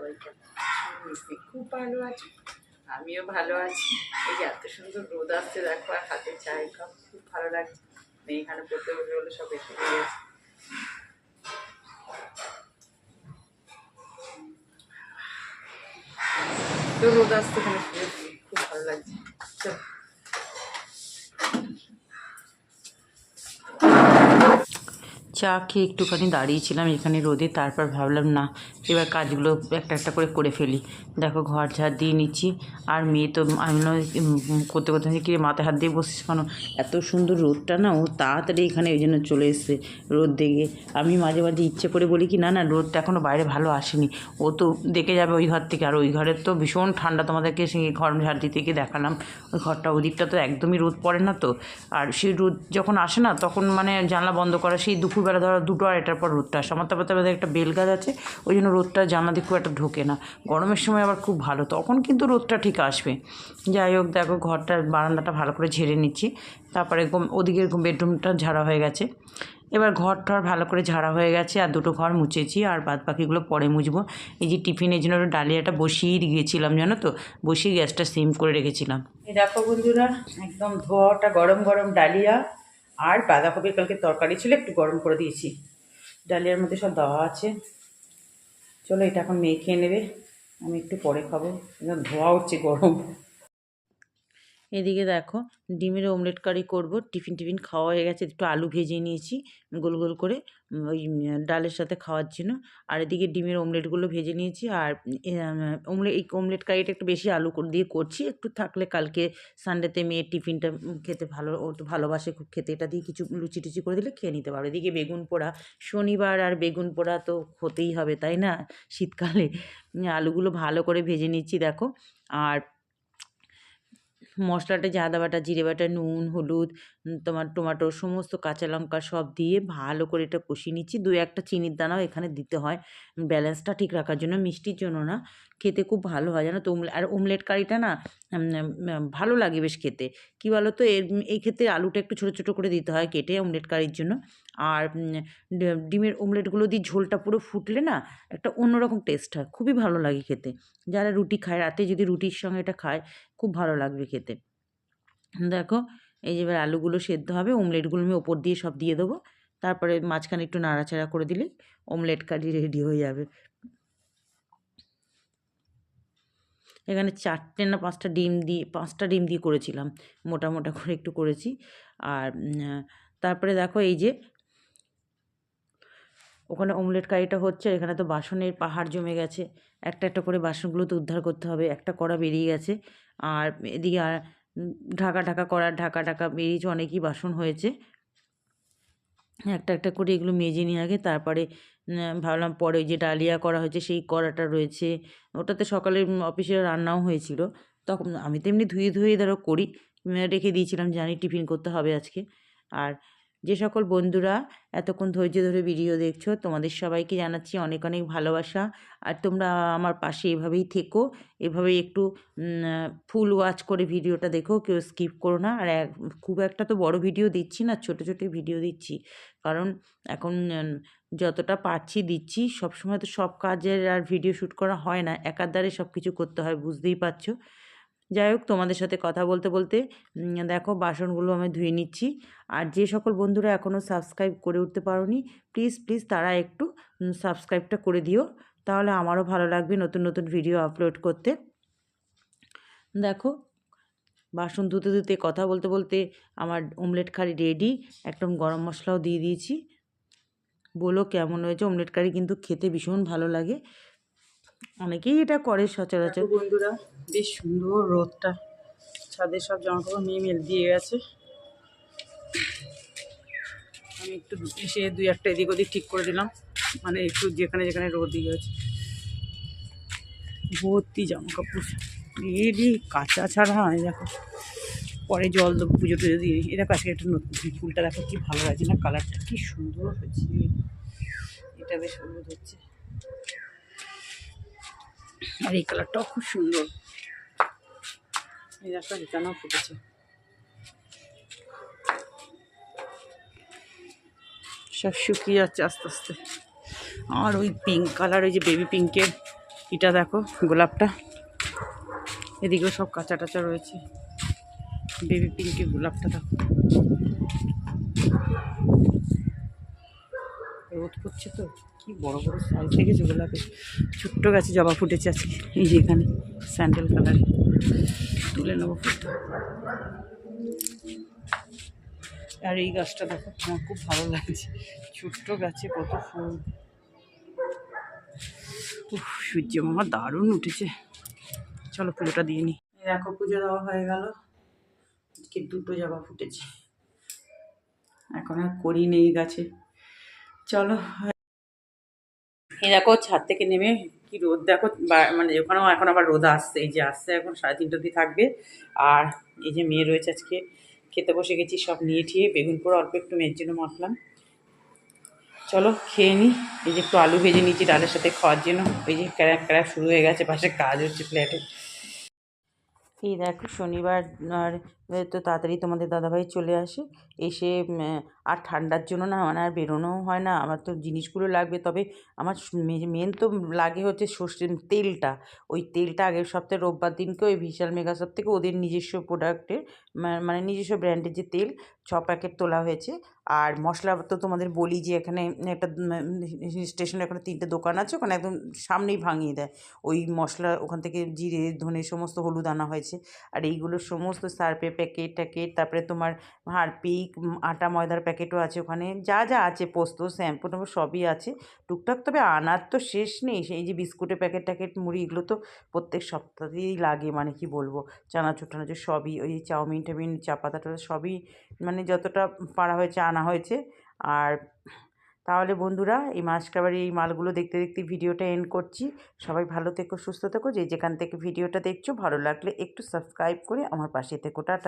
সবাই কেমন মিষ্টি খুব ভালো আছে, আমিও ভালো আছি। এই যে এত সুন্দর রোদ আসছে দেখো, আর হাতে চায়ের কাপ খুব ভালো লাগছে। এখানে পড়তে বসে বলে সব এসে গেছে। তো রোদ আসতে এখানে খুব ভালো লাগছে। চল চা খেয়ে একটুখানি দাঁড়িয়েছিলাম এখানে রোদে, তারপর ভাবলাম না এবার কাজগুলো একটা একটা করে করে ফেলি। দেখো ঘর ঝাড় দিয়ে নিচ্ছি, আর মেয়ে তো আমি নয় করতে করতে কি মাথায় হাত দিয়ে বসিস কেন, এত সুন্দর রোদটা না, ও তাড়াতাড়ি এখানে ওই জন্য চলে এসছে রোদ দেখে। আমি মাঝে মাঝে ইচ্ছে করে বলি কি না না রোদটা এখনও বাইরে ভালো আসেনি, ও তো দেখে যাবে ওই ঘর থেকে, আর ওই ঘরের তো ভীষণ ঠান্ডা, তোমাদেরকে সেই ঘর ঝাড় দিতে গিয়ে দেখালাম ওই ঘরটা, ওদিকটা তো একদমই রোদ পড়ে না তো। আর সেই রোদ যখন আসে না তখন মানে জানলা বন্ধ করা, সেই দুপুরবেলা ধরো 2টো 2:30টার পর রোদটা আসে। আমার তারপর একটা বেল গাছ আছে, ওই জন্য রোদটা জানলা দিয়ে খুব একটা ঢোকে না। গরমের সময় আবার খুব ভালো, তখন কিন্তু রোদটা ঠিক আসবে। যাই হোক দেখো ঘরটার বারান্দাটা ভালো করে ঝেড়ে নিচ্ছি, তারপরে ওদিকের বেডরুমটা ঝাড়া হয়ে গেছে। এবার ঘরটার ভালো করে ঝাড়া হয়ে গেছে, আর 2টো ঘর মুছেছি, আর বাদ বাকিগুলো পরে মুছবো। এই যে টিফিনের জন্য ডালিয়াটা বসিয়ে গিয়েছিলাম জানো তো, বসিয়ে গ্যাসটা সিম করে রেখেছিলাম। এই দেখো বন্ধুরা, একদম ধোয়াটা গরম গরম ডালিয়া আর বাঁধাকপি কালকে তরকারি ছিল, একটু গরম করে দিয়েছি। ডালিয়ার মধ্যে সব দেওয়া আছে। চলো এটা এখন মেয়ে খেয়ে নেবে, আমি একটু পরে খাবো, ধোয়া হচ্ছে গরম। এদিকে দেখো ডিমের অমলেট কারি করবো, টিফিন খাওয়া হয়ে গেছে, একটু আলু ভেজে নিয়েছি গোল গোল করে ওই ডালের সাথে খাওয়ার জন্য। আর এদিকে ডিমের অমলেটগুলো ভেজে নিয়েছি, আর এই অমলেট কারিটা একটু বেশি আলু দিয়ে করছি, একটু থাকলে কালকে সানডেতে মেয়ের টিফিনটা খেতে ও তো ভালোবাসে খুব খেতে, এটা দিয়ে কিছু লুচি টুচি করে দিলে খেয়ে নিতে পারো। এদিকে বেগুন পোড়া, শনিবার আর বেগুন পোড়া তো হতেই হবে তাই না শীতকালে। আলুগুলো ভালো করে ভেজে নিচ্ছি দেখো, আর মশলাটা আদা বাটা, জিরে বাটা, নুন, হলুদ, তোমার টমেটো, সমস্ত কাঁচা লঙ্কা সব দিয়ে ভালো করে এটা কষিয়ে নিচ্ছি। 2-1টা চিনির দানাও এখানে দিতে হয় ব্যালেন্সটা ঠিক রাখার জন্য, মিষ্টির জন্য না। খেতে খুব ভালো হয় জানো তো। আর অমলেট কারিটা না ভালো লাগে বেশ খেতে। কী বলো তো, এই ক্ষেত্রে আলুটা একটু ছোটো ছোটো করে দিতে হয় কেটে অমলেট কারির জন্য। আর ডিমের অমলেটগুলো দিয়ে ঝোলটা পুরো ফুটলে না একটা অন্যরকম টেস্ট হয়, খুবই ভালো লাগে খেতে। যারা রুটি খায়, রাতে যদি রুটির সঙ্গে এটা খায় খুব ভালো লাগবে খেতে। দেখো এই যে এবার আলুগুলো সেদ্ধ হবে, অমলেটগুলো আমি ওপর দিয়ে সব দিয়ে দেবো, তারপরে মাঝখানে একটু নাড়াচাড়া করে দিলেই অমলেট কারি রেডি হয়ে যাবে। এখানে 4টে না 5টা ডিম দিয়ে করেছিলাম, মোটা মোটা করে একটু করেছি। আর তারপরে দেখো এই যে ওখানে অমলেট কারিটা হচ্ছে, এখানে তো বাসনের পাহাড় জমে গেছে, একটা একটা করে বাসনগুলো তো উদ্ধার করতে হবে। একটা কড়া বেরিয়ে গেছে, আর এদিকে আর ঢাকা বেরিয়েছে, অনেকই বাসন হয়েছে। একটা একটা করে এগুলো মেজে নিয়ে আগে, তারপরে ভাবলাম পরে ওই যে ডালিয়া করা হয়েছে সেই কড়াটা রয়েছে, ওটাতে সকালে অফিসে রান্নাও হয়েছিল, তখন আমি তো এমনি ধুয়ে ধুয়ে ধরো করি, রেখে দিয়েছিলাম, জানি টিফিন করতে হবে আজকে। আর যে সকল বন্ধুরা এতক্ষণ ধৈর্য ধরে ভিডিও দেখছো, তোমাদের সবাইকে জানাচ্ছি অনেক অনেক ভালোবাসা। আর তোমরা আমার পাশে এভাবেই থেকো, এভাবেই একটু ফুল ওয়াচ করে ভিডিওটা দেখো, কেউ স্কিপ করো না। আর খুব একটা তো বড় ভিডিও দিচ্ছি না, ছোটো ছোটো ভিডিও দিচ্ছি, কারণ এখন যতটা পারছি দিচ্ছি। সবসময় তো সব কাজের আর ভিডিও শ্যুট করা হয় না, একার দ্বারে সব কিছু করতে হয়, বুঝতেই পারছো। যাই হোক তোমাদের সাথে কথা বলতে বলতে দেখো বাসনগুলো আমি ধুয়ে নিচ্ছি। আর যে সকল বন্ধুরা এখনও সাবস্ক্রাইব করে উঠতে পারোনি, প্লিজ তারা একটু সাবস্ক্রাইবটা করে দিও, তাহলে আমারও ভালো লাগবে নতুন নতুন ভিডিও আপলোড করতে। দেখো বাসন ধুতে ধুতে কথা বলতে বলতে আমার অমলেট কারি রেডি, একদম গরম মশলাও দিয়ে দিয়েছি। বলো কেমন হয়েছে, অমলেট কারি কিন্তু খেতে ভীষণ ভালো লাগে, অনেকেই এটা করে সচরাচর। বন্ধুরা বেশ সুন্দর রোদটা, ছাদে সব জামাকাপড় নিয়ে মেল দিয়ে গেছে, আমি একটু এসে 2-1টা এদিক ওদিক ঠিক করে দিলাম, মানে একটু যেখানে যেখানে রোদ দিয়ে গেছে। ভর্তি জামাকাপড় রেডি, কাঁচা ছাড়া হয়। দেখো পরে জল দেবো, পুজো টুজো দিয়ে। এই দেখো আজকে একটা নতুন ফুলটা দেখো কি ভালো লাগছে না, কালারটা কি সুন্দর হয়েছে, এটা বেশ হলুদ হচ্ছে, আর এই কালারটাও খুব সুন্দর। এই দেখো এখানেও ফুটেছে, সব শুকিয়ে যাচ্ছে আস্তে আস্তে। আর ওই পিঙ্ক কালার, ওই যে বেবি পিঙ্কের এটা দেখো গোলাপটা, এদিকেও সব কাঁচা টাচা রয়েছে। বেবি পিঙ্কের গোলাপটা দেখো, রোদ পড়ছে তো, কি বড় বড় সাইজ দেখেছো গোলাপের। ছোট্ট গাছে জবা ফুটেছে আজকে, এই যে এখানে স্যান্ডেল কালারে। তুলে নেবো ফুলটা। আর এই গাছটা দেখো, আমার খুব ভালো লাগছে, ছোট্ট গাছে কত ফুল। সূর্য মামা দারুণ উঠেছে। চলো পুজোটা দিয়ে নিই। দেখো পুজো দেওয়া হয়ে গেল, আজকে 2টো জবা ফুটেছে, এখন আর করি নেই গাছে। চলো এই দেখো ছাদ থেকে নেমে কি রোদ দেখো, মানে ওখানেও এখন আবার রোদ আসছে, এই যে আসছে এখন 3:30 অবধি থাকবে। আর এই যে মেয়ে রয়েছে, আজকে খেতে বসে গেছি, সব নিয়ে ঠিয়ে বেগুন পোড়া অল্প একটু মেয়ের জন্য মাখলাম। চলো খেয়ে নিই। এই যে একটু আলু ভেজে নিয়েছি ডালের সাথে খাওয়ার জন্য। এই যে ক্যারা ক্যারা শুরু হয়ে গেছে, পাশে কাজ হচ্ছে ফ্ল্যাটে। এই দেখো শনিবার আর তো তাড়াতাড়ি তোমাদের দাদাভাই চলে আসে, এসে আর ঠান্ডার জন্য না মানে আর বেরোনোও হয় না। আমার তো জিনিসগুলো লাগবে, তবে আমার মেন তো লাগে হচ্ছে সর্ষে তেলটা। ওই তেলটা আগের সপ্তাহে রোববার দিনকে ওই বিশাল মেগা শপ থেকে ওদের নিজস্ব প্রোডাক্টের মানে নিজস্ব ব্র্যান্ডের যে তেল 6 প্যাকেট তোলা হয়েছে। আর মশলা তো তোমাদের বলি যে এখানে একটা স্টেশনের ওখানে 3টে দোকান আছে, ওখানে একদম সামনেই ভাঙিয়ে দেয় ওই মশলা। ওখান থেকে জিরে ধনে সমস্ত হলুদ আনা হয়েছে। আর এইগুলো সমস্ত সার্ফের প্যাকেট ট্যাকেট, তারপরে তোমার হারপিক, আটা ময়দার প্যাকেটও আছে ওখানে, যা যা আছে পোস্ত শ্যাম্পু ট্যাম্পু সবই আছে টুকটাক। তবে আনার তো শেষ নেই, সেই যে বিস্কুটের প্যাকেট ট্যাকেট মুড়ি এগুলো তো প্রত্যেক সপ্তাহেই লাগে, মানে কি বলবো, চানাচুর টানাচুর সবই, ওই চাউমিন টাউমিন চা পাতা টাতা সবই মানে যতটা পারা হয়েছে আনা হয়েছে। আর তাহলে বন্ধুরা এই মাসকাবারি এই মালগুলো দেখতে দেখতে ভিডিওটা এন্ড করছি। সবাই ভালো থেকো, সুস্থ থেকো, যে যেখান থেকে ভিডিওটা দেখছো, ভালো লাগলে একটু সাবস্ক্রাইব করে আমার পাশে থেকো। টাটা।